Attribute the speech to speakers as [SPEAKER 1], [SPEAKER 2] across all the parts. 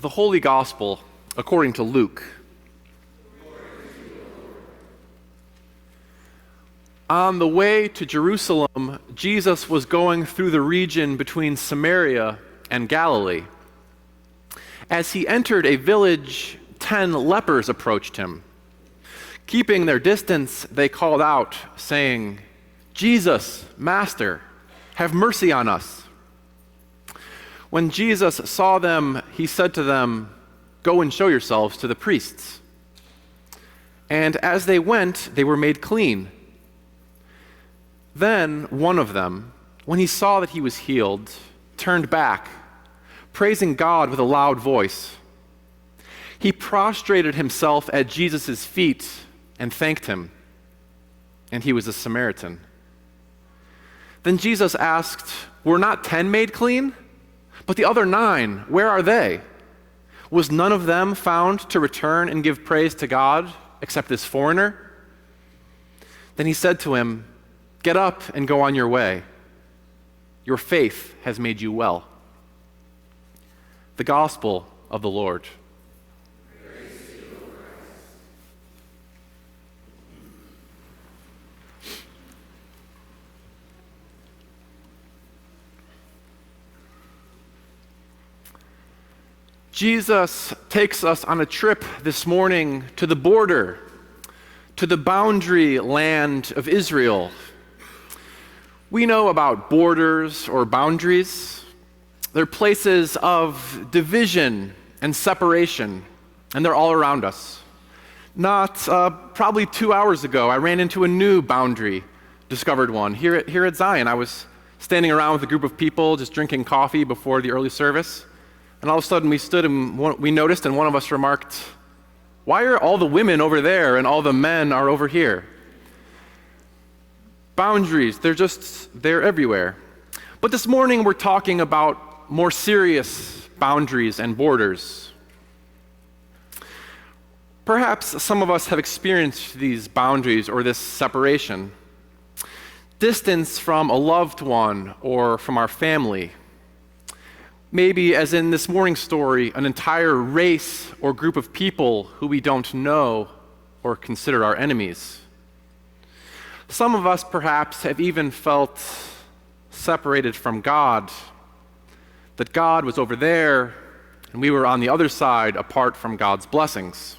[SPEAKER 1] The Holy Gospel according to Luke. On the way to Jerusalem, Jesus was going through the region between Samaria and Galilee. As he entered a village, 10 lepers approached him. Keeping their distance, they called out, saying, "Jesus, Master, have mercy on us." When Jesus saw them, he said to them, "Go and show yourselves to the priests." And as they went, they were made clean. Then one of them, when he saw that he was healed, turned back, praising God with a loud voice. He prostrated himself at Jesus' feet and thanked him. And he was a Samaritan. Then Jesus asked, "Were not 10 made clean? But the other 9, where are they? Was none of them found to return and give praise to God except this foreigner?" Then he said to him, "Get up and go on your way. Your faith has made you well." The Gospel of the Lord.
[SPEAKER 2] Praise to you, O Christ.
[SPEAKER 1] Jesus takes us on a trip this morning to the border, to the boundary land of Israel. We know about borders or boundaries. They're places of division and separation, and they're all around us. Probably 2 hours ago, I ran into a new boundary, discovered one. Here at Zion, I was standing around with a group of people just drinking coffee before the early service, and all of a sudden we stood and we noticed, and one of us remarked, "Why are all the women over there and all the men are over here?" Boundaries, they're everywhere. But this morning we're talking about more serious boundaries and borders. Perhaps some of us have experienced these boundaries or this separation. Distance from a loved one or from our family. Maybe, as in this morning's story, an entire race or group of people who we don't know or consider our enemies. Some of us perhaps have even felt separated from God, that God was over there and we were on the other side apart from God's blessings.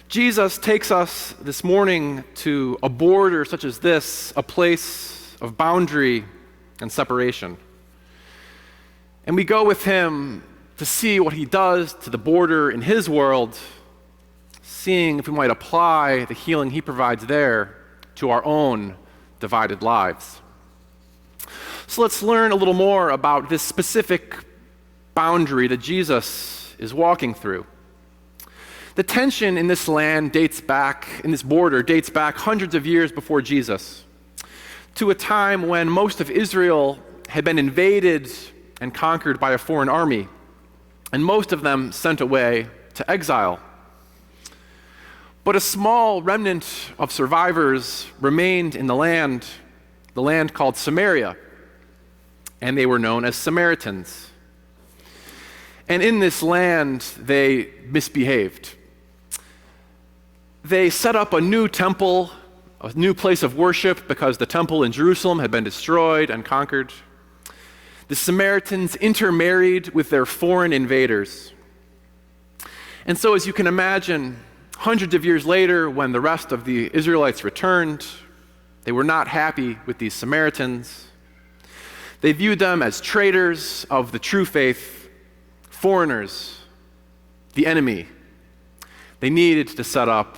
[SPEAKER 1] Jesus takes us this morning to a border such as this, a place of boundary and separation. And we go with him to see what he does to the border in his world, seeing if we might apply the healing he provides there to our own divided lives. So let's learn a little more about this specific boundary that Jesus is walking through. The tension in this border dates back hundreds of years before Jesus, to a time when most of Israel had been invaded and conquered by a foreign army, and most of them sent away to exile. But a small remnant of survivors remained in the land called Samaria, and they were known as Samaritans. And in this land, they misbehaved. They set up a new temple, a new place of worship, because the temple in Jerusalem had been destroyed and conquered. The Samaritans intermarried with their foreign invaders. And so, as you can imagine, hundreds of years later, when the rest of the Israelites returned, they were not happy with these Samaritans. They viewed them as traitors of the true faith, foreigners, the enemy. They needed to set up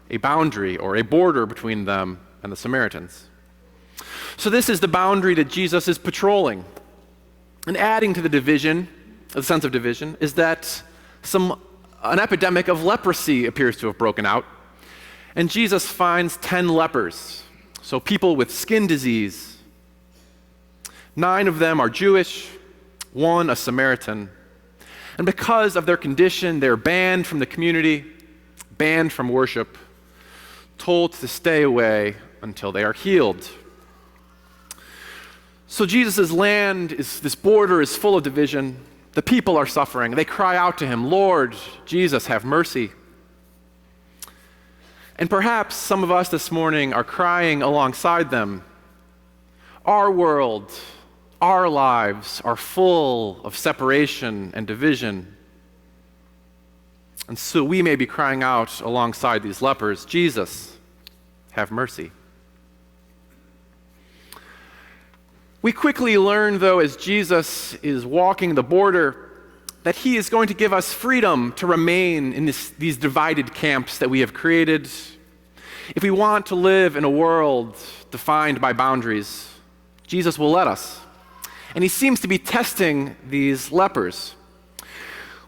[SPEAKER 1] a boundary or a border between them and the Samaritans. So this is the boundary that Jesus is patrolling. And adding to the sense of division, is that an epidemic of leprosy appears to have broken out. And Jesus finds 10 lepers, so people with skin disease. 9 of them are Jewish, 1 a Samaritan. And because of their condition, they're banned from the community, banned from worship, told to stay away until they are healed. So Jesus' land, this border is full of division. The people are suffering. They cry out to him, "Lord, Jesus, have mercy." And perhaps some of us this morning are crying alongside them. Our world, our lives are full of separation and division. And so we may be crying out alongside these lepers, "Jesus, have mercy." We quickly learn, though, as Jesus is walking the border, that he is going to give us freedom to remain in these divided camps that we have created. If we want to live in a world defined by boundaries, Jesus will let us. And he seems to be testing these lepers.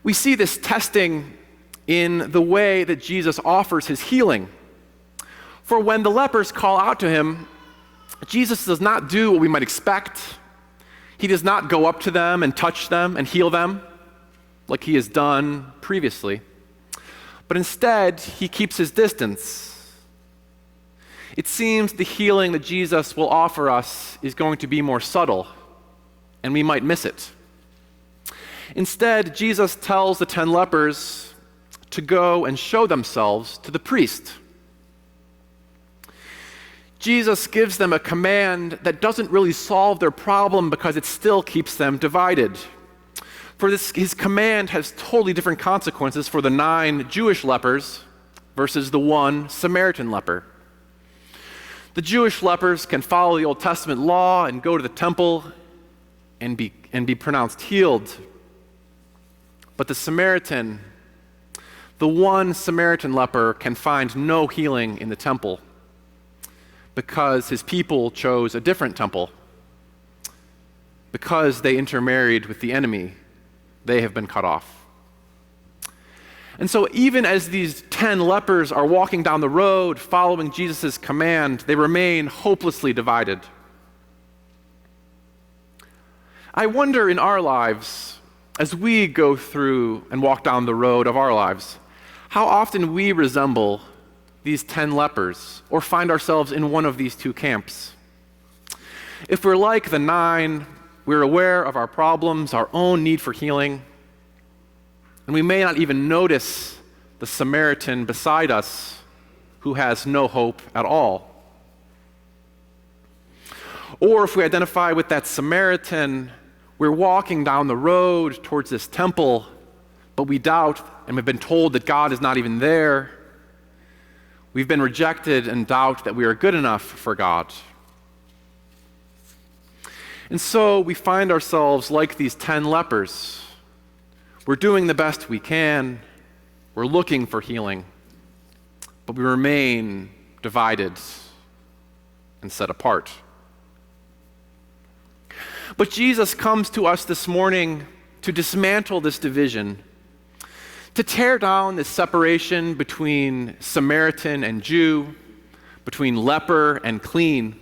[SPEAKER 1] We see this testing in the way that Jesus offers his healing. For when the lepers call out to him, Jesus does not do what we might expect. He does not go up to them and touch them and heal them like he has done previously. But instead, he keeps his distance. It seems the healing that Jesus will offer us is going to be more subtle, and we might miss it. Instead, Jesus tells the 10 lepers to go and show themselves to the priest. Jesus gives them a command that doesn't really solve their problem because it still keeps them divided. For his command has totally different consequences for the 9 Jewish lepers versus the 1 Samaritan leper. The Jewish lepers can follow the Old Testament law and go to the temple and be pronounced healed. But the 1 Samaritan leper can find no healing in the temple, because his people chose a different temple. Because they intermarried with the enemy, they have been cut off. And so even as these 10 lepers are walking down the road following Jesus' command, they remain hopelessly divided. I wonder in our lives, as we go through and walk down the road of our lives, how often we resemble these 10 lepers, or find ourselves in one of these 2 camps. If we're like the 9, we're aware of our problems, our own need for healing, and we may not even notice the Samaritan beside us who has no hope at all. Or if we identify with that Samaritan, we're walking down the road towards this temple, but we doubt and we've been told that God is not even there. We've been rejected and doubt that we are good enough for God. And so we find ourselves like these 10 lepers. We're doing the best we can. We're looking for healing. But we remain divided and set apart. But Jesus comes to us this morning to dismantle this division, to tear down this separation between Samaritan and Jew, between leper and clean.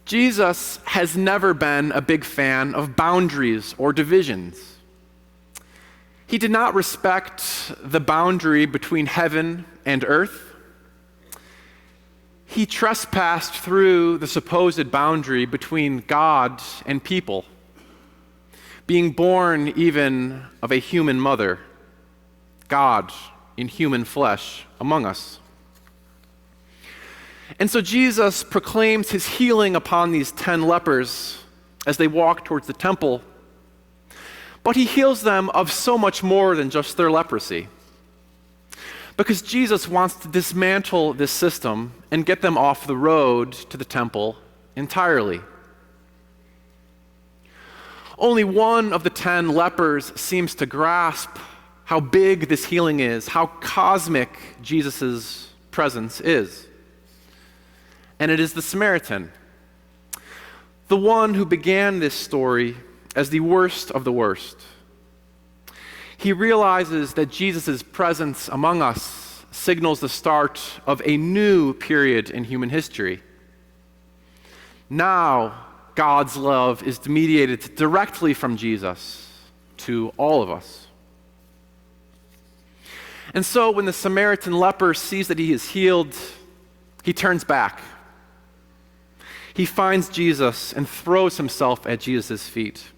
[SPEAKER 1] Jesus has never been a big fan of boundaries or divisions. He did not respect the boundary between heaven and earth. He trespassed through the supposed boundary between God and people, being born even of a human mother, God in human flesh among us. And so Jesus proclaims his healing upon these 10 lepers as they walk towards the temple, but he heals them of so much more than just their leprosy. Because Jesus wants to dismantle this system and get them off the road to the temple entirely. Only one of the 10 lepers seems to grasp how big this healing is, how cosmic Jesus' presence is. And it is the Samaritan, the one who began this story as the worst of the worst. He realizes that Jesus' presence among us signals the start of a new period in human history. Now, God's love is mediated directly from Jesus to all of us. And so when the Samaritan leper sees that he is healed, he turns back. He finds Jesus and throws himself at Jesus' feet.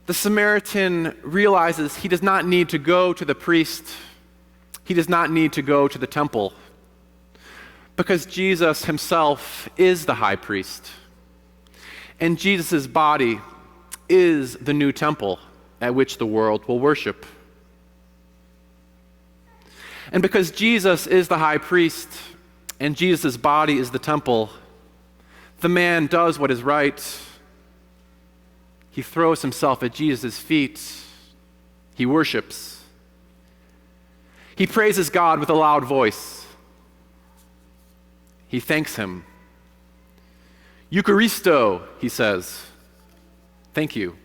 [SPEAKER 1] The Samaritan realizes he does not need to go to the priest. He does not need to go to the temple, because Jesus himself is the high priest. And Jesus' body is the new temple at which the world will worship. And because Jesus is the high priest and Jesus' body is the temple, the man does what is right. He throws himself at Jesus' feet. He worships. He praises God with a loud voice. He thanks him. Eucharisto, he says. Thank you.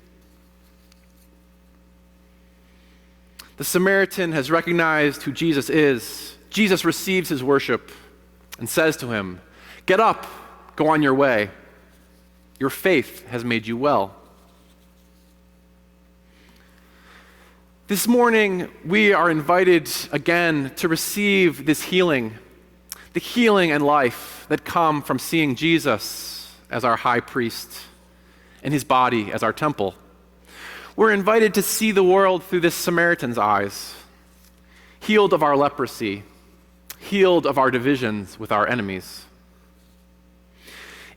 [SPEAKER 1] The Samaritan has recognized who Jesus is. Jesus receives his worship and says to him, "Get up, go on your way. Your faith has made you well." This morning, we are invited again to receive this healing, the healing and life that come from seeing Jesus as our high priest and his body as our temple. We're invited to see the world through this Samaritan's eyes, healed of our leprosy, healed of our divisions with our enemies.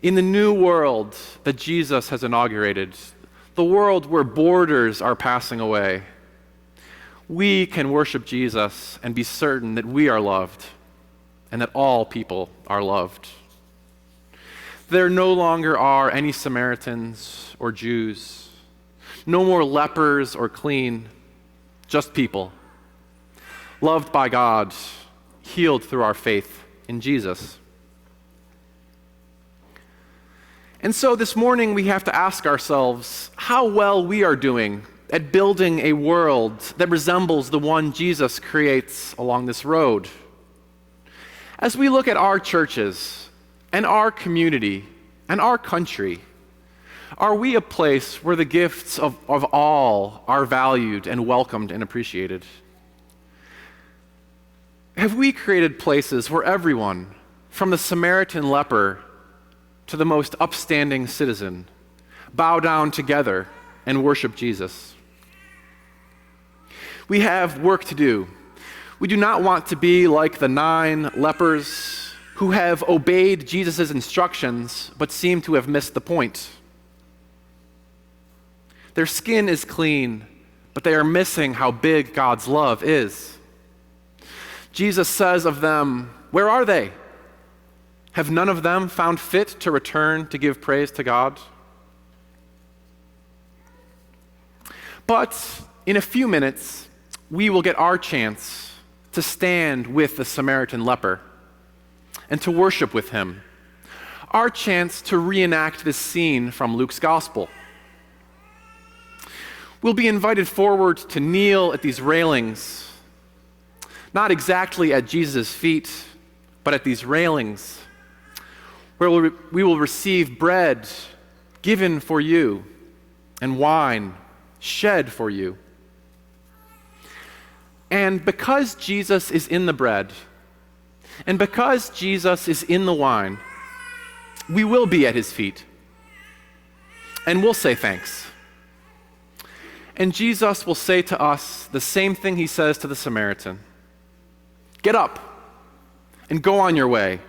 [SPEAKER 1] In the new world that Jesus has inaugurated, the world where borders are passing away, we can worship Jesus and be certain that we are loved and that all people are loved. There no longer are any Samaritans or Jews, no more lepers or clean, just people, loved by God, healed through our faith in Jesus. And so this morning we have to ask ourselves how well we are doing at building a world that resembles the one Jesus creates along this road. As we look at our churches and our community and our country, are we a place where the gifts of all are valued and welcomed and appreciated? Have we created places where everyone, from the Samaritan leper to the most upstanding citizen, bow down together and worship Jesus? We have work to do. We do not want to be like the 9 lepers who have obeyed Jesus' instructions but seem to have missed the point. Their skin is clean, but they are missing how big God's love is. Jesus says of them, "Where are they? Have none of them found fit to return to give praise to God?" But in a few minutes, we will get our chance to stand with the Samaritan leper and to worship with him. Our chance to reenact this scene from Luke's gospel. We'll be invited forward to kneel at these railings, not exactly at Jesus' feet, but at these railings, where we will receive bread given for you and wine shed for you. And because Jesus is in the bread, and because Jesus is in the wine, we will be at his feet, and we'll say thanks. And Jesus will say to us the same thing he says to the Samaritan: "Get up and go on your way.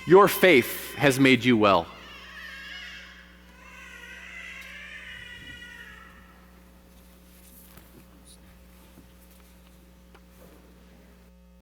[SPEAKER 1] Your faith has made you well."